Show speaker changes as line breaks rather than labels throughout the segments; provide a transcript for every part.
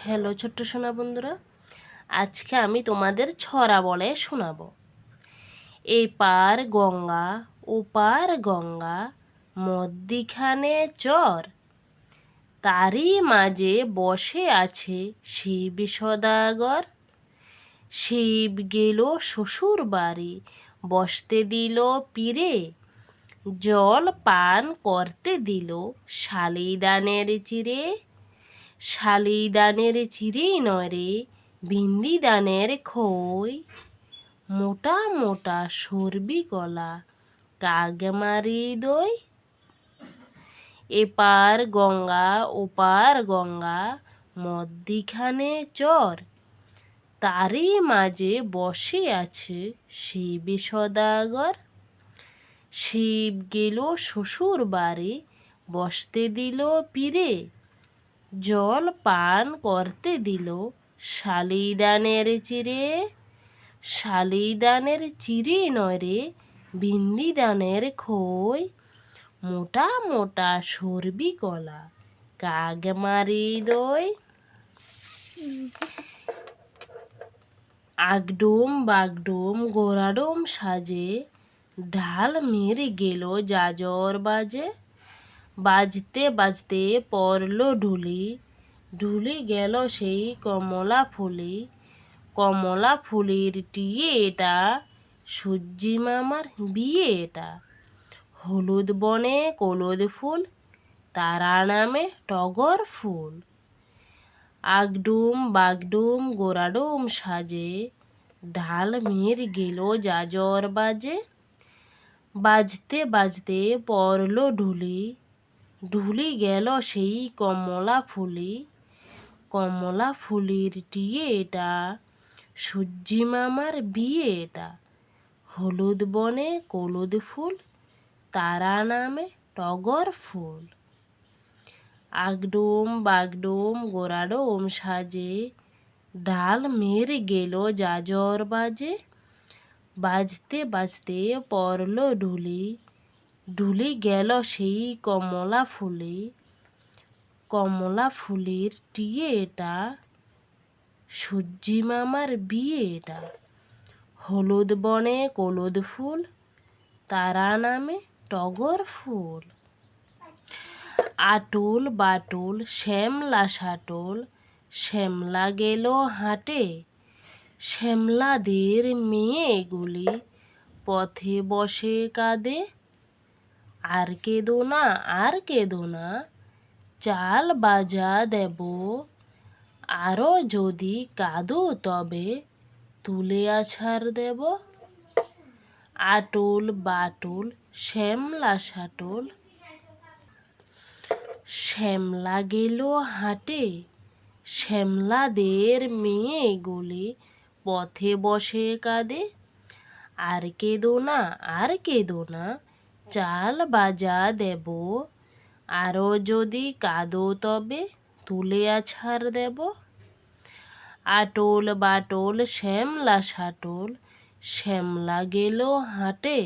Hello ছোট্ট সোনা বন্ধুরা, আজকে আমি তোমাদের ছড়া বলে শোনাবো। এপার গঙ্গা ওপার গঙ্গা, মধ্যিখানে চর, তারই মাঝে বসে আছে শিব সদাগর। শিব গেল শ্বশুর বাড়ি, বসতে দিল পীরে, জল পান করতে দিল শালিদানের চিরে। শালিদানের চিরে নয় রে, বিন্দিদানের খই, মোটা মোটা সর্বি গলা, কাক মারি দই। এপার গঙ্গা ওপার গঙ্গা, মধ্যিখানে চর, তারই মাঝে বসে আছে শিব সদাগর। শিব গেল শ্বশুর বাড়ি, বসতে দিল পীরে, জল পান করতে দিল শালিদানের চিরে। শালিদানের চিরে নয় রে, বিন্দিদানের খই, মোটা মোটা সর্বি কলা, কাক মারি দই। আগডুম বাগডুম গোরাডুম সাজে, ঢাল মেরে গেল জাজর বাজে। বাজতে বাজতে পড়ল ঢুলি, ঢুলি গেল সেই কমলা ফুলি। কমলা ফুলির টিয়ে এটা, সূর্যি মামার বিয়ে এটা। হলুদ বনে কলদ ফুল, তারা নামে টগর ফুল। আগডুম বাগডুম গোরাডুম সাজে, ঢাল মের গেল জাজর বাজে। বাজতে বাজতে পড়ল ঢুলি, ঢুলি গেল সেই কমলা ফুলি। কমলা ফুলির টিয়ে এটা, সূর্যি মামার বিয়ে এটা। হলুদ বনে কলদ ফুল, তারা নামে টগর ফুল। আগডুম বাগডুম গোরাডুম সাজে, ঢাল মের গেল জাজর বাজে। বাজতে বাজতে পড়ল ঢুলি, ঢুলি গেল সেই কমলা ফুলি। কমলা ফুলির টিয়ে এটা, সূর্যি মামার বিয়ে এটা। হলুদ বনে কলদ ফুল, তারা নামে টগর ফুল। আটুল বাটুল শ্যামলা সাটুল, শ্যামলা গেল হাটে। শ্যামলাদের মেয়েগুলি পথে বসে কাঁদে। আর কেঁদো না আর কেঁদো না, চাল বাজা দেব, আরও যদি কাঁদো তবে তুলে আছাড় দেব। আটুল বাটুল শ্যামলা সাটুল, শ্যামলা গেল হাটে। শ্যামলাদের মেয়েগুলি পথে বসে কাঁদে। আর কেঁদো না আর কেঁদো না, চাল বাজা দেব, আরও যদি কাঁদো তবে তুলে আছাড় দেব। আটুল বাটুল শ্যামলা সাটুল, শ্যামলা গেল হাটে।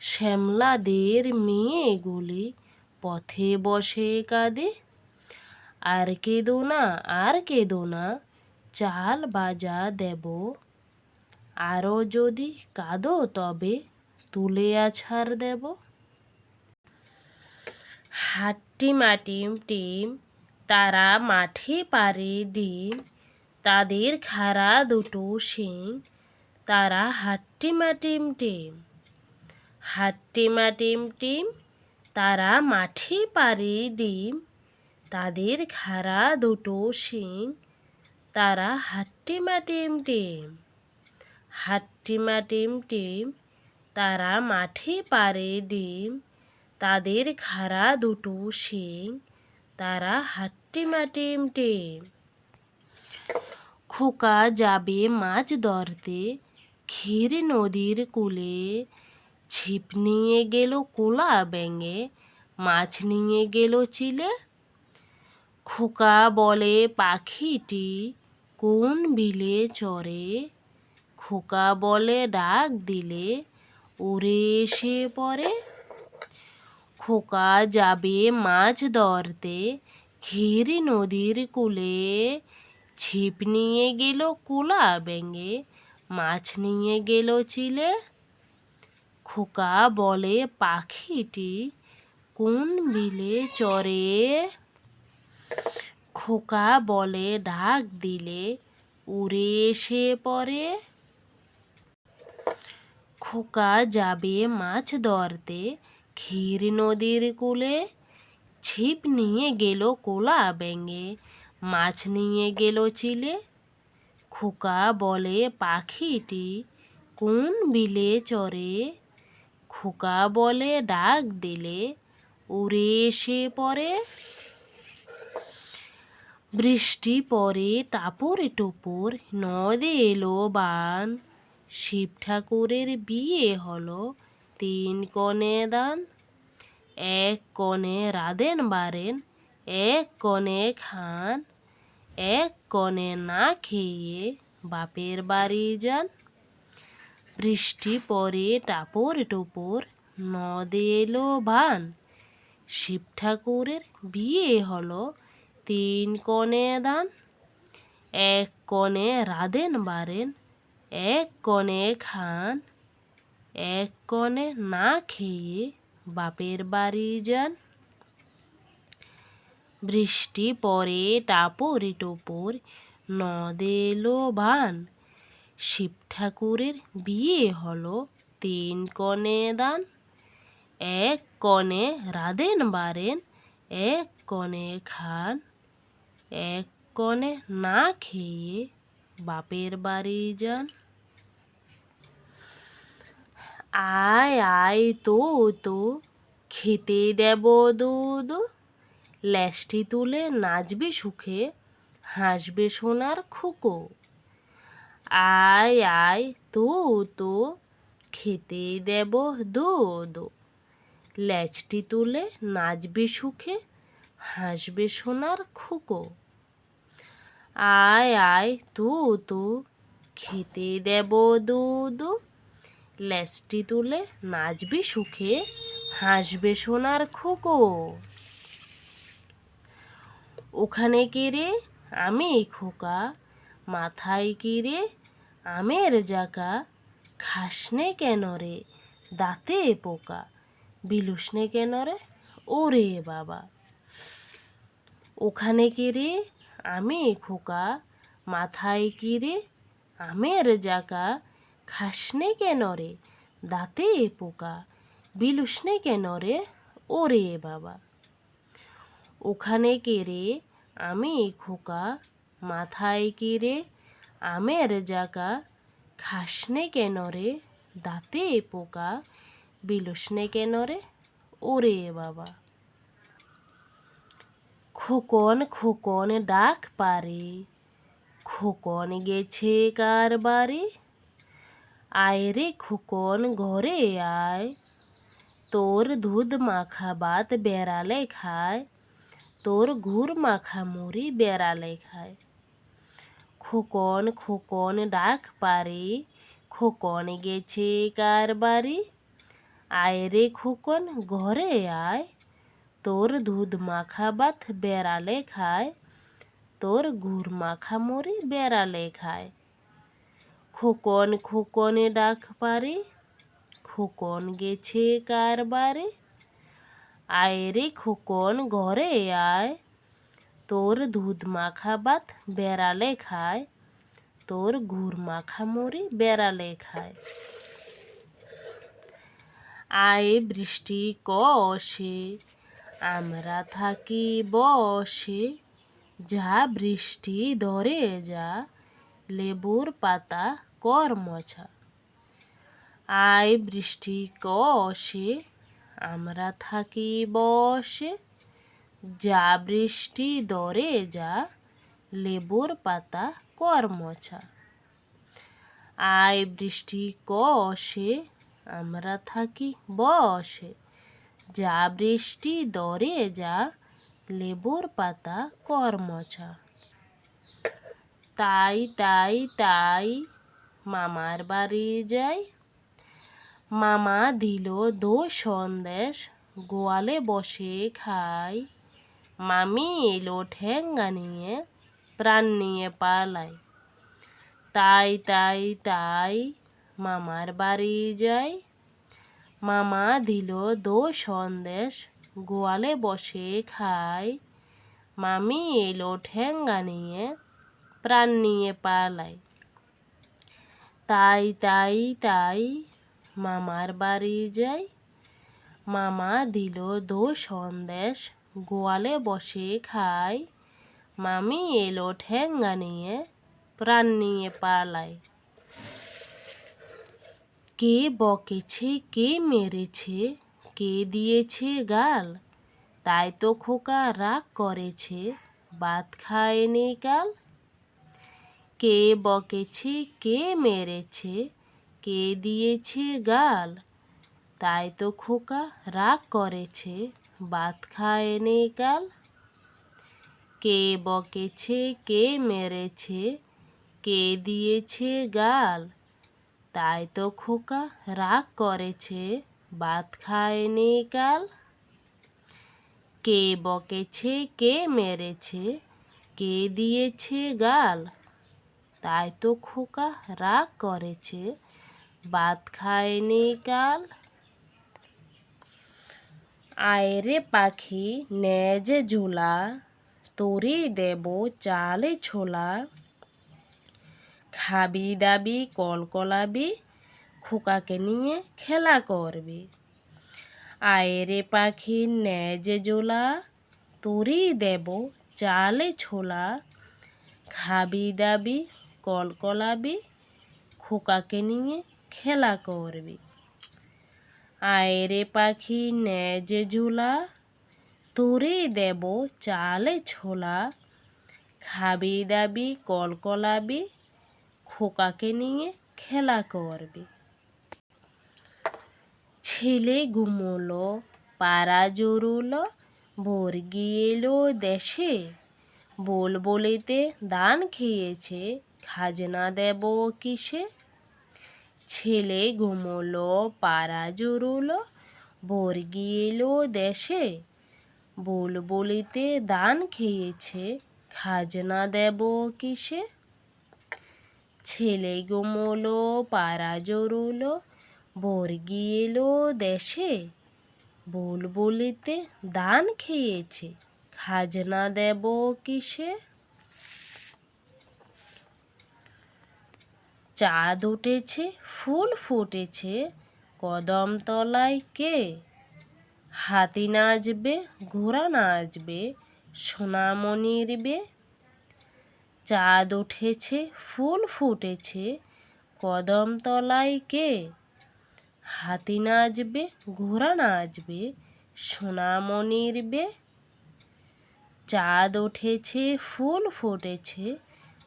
শ্যামলাদের মেয়েগুলি পথে বসে কাঁদে। আর কেঁদো না আর কেঁদো না, চাল বাজা দেব, আরও যদি কাঁদো তবে তুলে আছাড় দেব। হাট্টিমাটিম টিম, তারা মাঠে পারে ডিম, তাদের খাড়া দুটো শিং, তারা হাট্টিমাটিম টিম। হাট্টিমাটিম টিম, তারা মাঠে পারে ডিম, তাদের খাড়া দুটো শিং, তারা হাট্টিমাটিম টিম। হাট্টিমাটিম টিম, তারা মাঠে পারে ডিম, তাদের খাড়া দুটো শিং, তারা হাট্টিমাটিম টিম। খোকা যাবে মাছ ধরতে ক্ষীর নদীর কূলে, ছিপ নিয়ে গেল কোলা ব্যাঙে, মাছ নিয়ে গেল চিলে। খোকা বলে পাখিটি কোন বিলে চরে, খোকা বলে ডাক দিলে উড়ে এসে পড়ে। খোকা যাবে মাছ ধরতে ক্ষীর নদীর কূলে ছিপ নিয়ে গেল কোলা ব্যাঙে, মাছ নিয়ে গেল চিলে। খোকা বলে পাখিটি কোন বিলে চরে, খোকা বলে ডাক দিলে উড়ে এসে পড়ে। খোকা যাবে মাছ ধরতে ক্ষীর নদীর কূলে, ছিপ নিয়ে গেল কোলা ব্যাঙে, মাছ নিয়ে গেল চিলে। খোকা বলে পাখিটি কোন বিলে চরে, খোকা বলে ডাক দিলে উড়ে এসে পড়ে। বৃষ্টি পড়ে টাপুর টুপুর নদে এলো বান, শিব ঠাকুরের বিয়ে হলো 3 কনে দান। 1 কনে রাঁধেন বাড়েন, 1 কনে খান, 1 কনে না খেয়ে বাপের বাড়ি যান। বৃষ্টি পড়ে টাপুর টুপুর নদে এলো বান, শিব ঠাকুরের বিয়ে হলো 3 কনে দান। 1 কনে রাঁধেন বাড়েন, 1 কনে খান, 1 কনে না খেয়ে বাপের বাড়ি যান। বৃষ্টি পড়ে টাপুর টুপুর নদে এলো বান, শিব ঠাকুরের বিয়ে হলো 3 কনে দান। 1 কনে রাঁধেন বাড়েন, 1 কনে খান, 1 কনে না খেয়ে বাপের বাড়ি যান। আয় আয় তো তো খেতে দেব দুধ, ল্যাষ্টি তুলে নাচবে সুখে হাসবে সোনার খুকো। আয় আয় তো তো খেতে দেব দুধ, ল্যাচটি তুলে নাচবে সুখে হাসবে সোনার খুকো। আয় আয় তো তো খেতে দেব দুধ, ল্যাচটি তুলে নাচবে সুখে হাসবে সোনার খুকো। ওখানে কে রে আমি খোকা, মাথায় কি রে আমের জাকা, খাসনে কেন রে দাঁতে পোকা, বিলুসনে কেন রে ওরে বাবা। ওখানে কে রে আমি খোকা, মাথায় কি রে আমের জাকা, খাসনে কেন রে দাঁতে পোকা, বিলুসনে কেন রে ওরে বাবা। ওখানে কে রে আমি খোকা, মাথায় কি রে আমের জাকা, খাসনে কেন রে দাঁতে পোকা, বিলুসনে কেন রে ওরে বাবা। খোকন খোকন ডাক পারে, খোকন গেছে কার বাড়ি, আয় রে খোকন ঘরে আয়, তোর দুধ মাখা ভাত বেড়ালে খায়, তোর গুড় মাখা মুড়ি বেড়ালে খায়। খোকন খোকন ডাক পারে, খোকন গেছে কার বাড়ি, আয় রে খোকন ঘরে আয়, তোর দুধ মাখা ভাত বেড়ালে খায়, তোর গুড় মাখা মুড়ি বেড়ালে খায়। খোকন খোকন ডাক পারে, খোকন গেছে কার বাড়ি, আয় রে খোকন ঘরে আয়, তোর দুধ মাখা ভাত বেড়ালে খায়, তোর গুড় মাখা মুড়ি বেড়ালে খায়। আয় বৃষ্টি কষে আমরা থাকি বসে, যা বৃষ্টি ধরে যা লেবুর পাতা কর মোছা। আয় বৃষ্টি কষে আমরা থাকি বসে, যা বৃষ্টি ধরে যা লেবুর পাতা কর মোছা। আয় বৃষ্টি কষে আমরা থাকি বসে, যা বৃষ্টি ধরে যা লেবুর পাতা কর মোছা। তাই তাই তাই মামার বাড়ি যাই, মামা দিল 2 সন্দেশ গোয়ালে বসে খাই, মামি এলো ঠেঙ্গা নিয়ে, প্রাণ নিয়ে পালায়। তাই তাই তাই মামার বাড়ি যাই, মামা দিল দই সন্দেশ, গোয়ালে বসে খাই। মামি এলো ঠেঙ্গা নিয়ে, প্রাণ নিয়ে পালায়। তাই তাই তাই মামার বাড়ি যাই, মামা দিল দই সন্দেশ, গোয়ালে বসে খাই। মামি এলো ঠেঙ্গা নিয়ে, প্রাণ নিয়ে পালায়। কে বকেছে, কে মেরেছে, কে দিয়েছে গাল, তাই তো খোকা রাগ করেছে, ভাত খায়নি কাল। কে বকেছে, কে মেরেছে, কে দিয়েছে গাল, তাই তো খোকা রাগ করেছে, ভাত খায়নি কাল। কে বকেছে, কে মেরেছে, কে দিয়েছে গাল, তাই তো খোকা রাগ করেছে, ভাত খায়নি কাল। কে বকেছে, কে মেরেছে, কে দিয়েছে গাল, তাই তো খোকা রাগ করেছে, ভাত খায়নি কাল। আয়রে পাখি নে যে ঝোলা, তোরে দেব চালে ছোলা, খাবি দাবি কলকলাবি, খোকাকে নিয়ে খেলা করবি। আয়রে পাখি নে যে ঝোলা, তোরে দেব চালে ছোলা, খাবি দাবি কলকলাবি, খোকাকে নিয়ে খেলা করবি। আয়রে পাখি নে যে ঝোলা, তোরে দেব চালে ছোলা, খাবি দাবি কলকলাবি, খোকাকে নিয়ে খেলা করবি। ছেলে ঘুমোলো পাড়া জড়ুলো, বর্গি এলো দেশে, বলবলিতে ধান খেয়েছে, খাজনা দেব কিসে। ছেলে ঘুমোলো পাড়া জড়ুলো, বর্গি এলো দেশে, বুলবুলিতে ধান খেয়েছে, খাজনা দেব কিসে। ছেলে ঘুমোলো পাড়া জড়ুলো, বর্গি এলো দেশে, বুলবুলিতে ধান খেয়েছে, খাজনা দেব কিসে। চাঁদ উঠেছে ফুল ফুটেছে, কদম তলায় কে, হাতি নাচবে ঘোড়া নাচবে, সোনামণির বে। চাঁদ উঠেছে ফুল ফুটেছে, কদম তলায় কে, হাতি নাচবে ঘোড়া নাচবে, সোনামণির বে। চাঁদ উঠেছে ফুল ফুটেছে,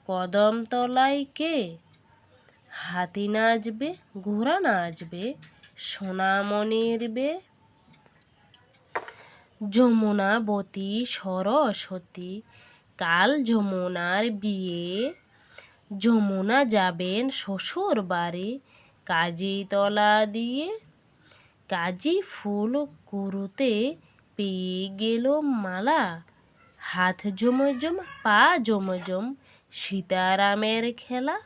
কদম তলায় কে, হাতি নাচবে ঘোড়া নাচবে, সোনামণির বে। যমুনাবতী সরস্বতী কাল যমুনার বিয়ে, যমুনা যাবেন শ্বশুর বাড়ি কাজিতলা দিয়ে। কাজি ফুল কুড়ুতে পেয়ে গেল মালা, হাত ঝুমঝুম পা ঝুমঝুম সীতারামের খেলা।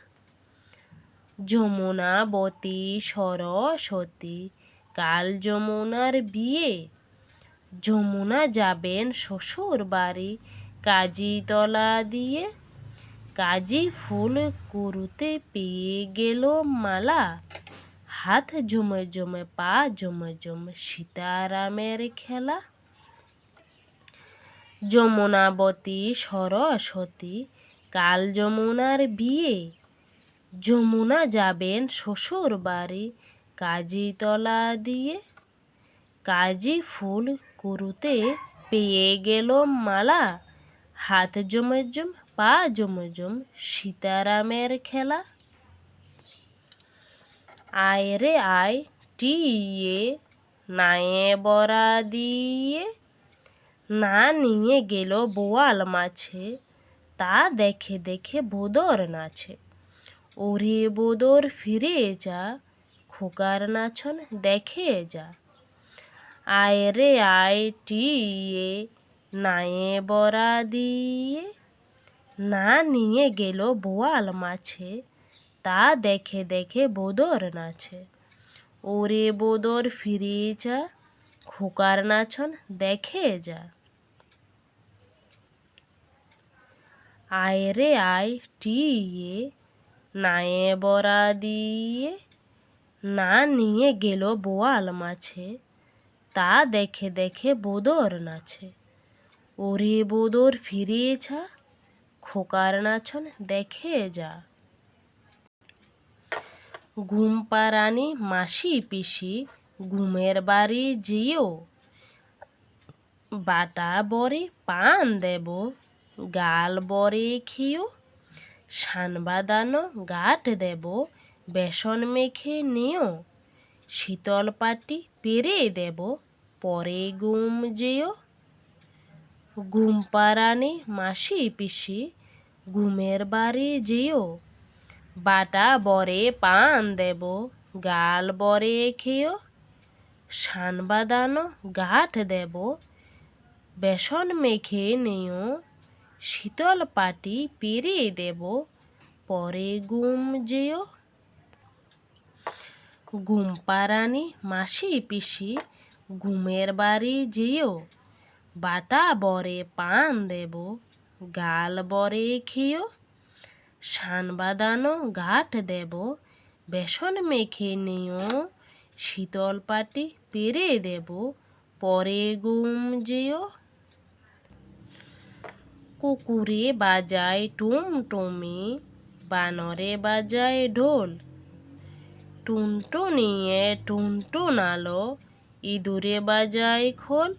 যমুনাবতী সরস্বতী কাল যমুনার বিয়ে, যমুনা যাবেন শ্বশুর বাড়ি কাজিতলা দিয়ে। কাজি ফুল কুড়ুতে পেয়ে গেল মালা, হাত ঝুমঝুম পা ঝুমঝুম সীতারামের খেলা। যমুনাবতী সরস্বতী কাল যমুনার বিয়ে, যমুনা যাবেন শ্বশুর বাড়ি কাজিতলা দিয়ে। কাজি ফুল কুড়ুতে পেয়ে গেল মালা, হাত ঝুমঝুম পা ঝুমঝুম সীতারামের খেলা। আয় রে আয় টিয়ে নায়ে বড়া দিয়ে, না নিয়ে গেল বোয়াল মাছে, তা দেখে দেখে বোদর নাচে। ওরে বোদর ফিরে যা, খোকার নাচন দেখে যা। আয় রে আয় টিয়ে নায়ে বড়া দিয়ে। না নিয়ে গেল বোয়াল মাছে, তা দেখে দেখে বোদর নাছে। ওরে বোদর ফিরে যা, খোকার নাচন দেখে যা। আয় রে আয় টিয়ে, নায়ে বড়া দিয়ে। না নিয়ে গেল বোয়াল মাছে, তা দেখে দেখে বোদর নাছে। ওরে বোদর ফিরে যা, খোকার নাচন দেখে যা। ঘুম পাড়ানি মাসি পিসি, ঘুমের বাড়ি যেও। বাটা বরে পান দেব, গাল বরে খেও। সান বাঁধানো গাঁট দেব, বেসন মেখে নিও। শীতল পাটি পেরে দেব, পরে ঘুম যেও। ঘুম পাড়ানি মাসি পিসি, ঘুমের বাড়ি যেও। বাটা বরে পান দেব, গাল বরে খেও। সান বাঁধানো গাঁট দেব, বেসন মেখে নিও। শীতল পাটি পেরে দেব, পরে ঘুম যেও। ঘুম পাড়ানি মাসি পিসি, ঘুমের বাড়ি যেও। বাটা বরে পান দেব, গাল বরে খেও। সান বাঁধানো গাঁট দেব, বেসন মেখে নিও। শীতল পাটি পেরে দেব, পরে ঘুম যেও। কুকুরে বাজায় টুমটুমি, বানরে বাজায় ঢোল। টুনটুনিয়ে টুনটুনালো, ইঁদুরে বাজায় খোল।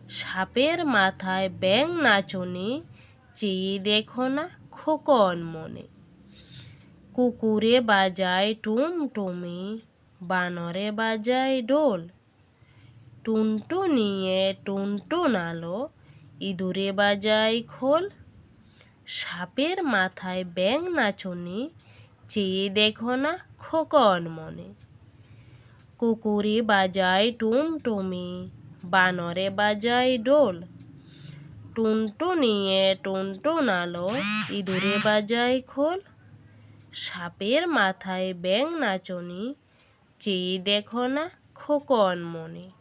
সাপের মাথায় ব্যাঙ নাচনি, চেয়ে দেখো না খোকন মনে। কুকুরে বাজায় টুমটুমি, বানরে বাজায় ঢোল। টুনটুনিয়ে টুনটুনালো, ইঁদুরে বাজায় খোল। সাপের মাথায় ব্যাঙ নাচনি, চেয়ে দেখো না খোকন মনে। কুকুরে বাজায় টুমটুমি, বানরে বাজায় ঢোল। টুনটুনিয়ে টুনটুনালো, ইঁদুরে বাজায় খোল। সাপের মাথায় ব্যাঙ নাচনি, চেয়ে দেখো না খোকন মনে।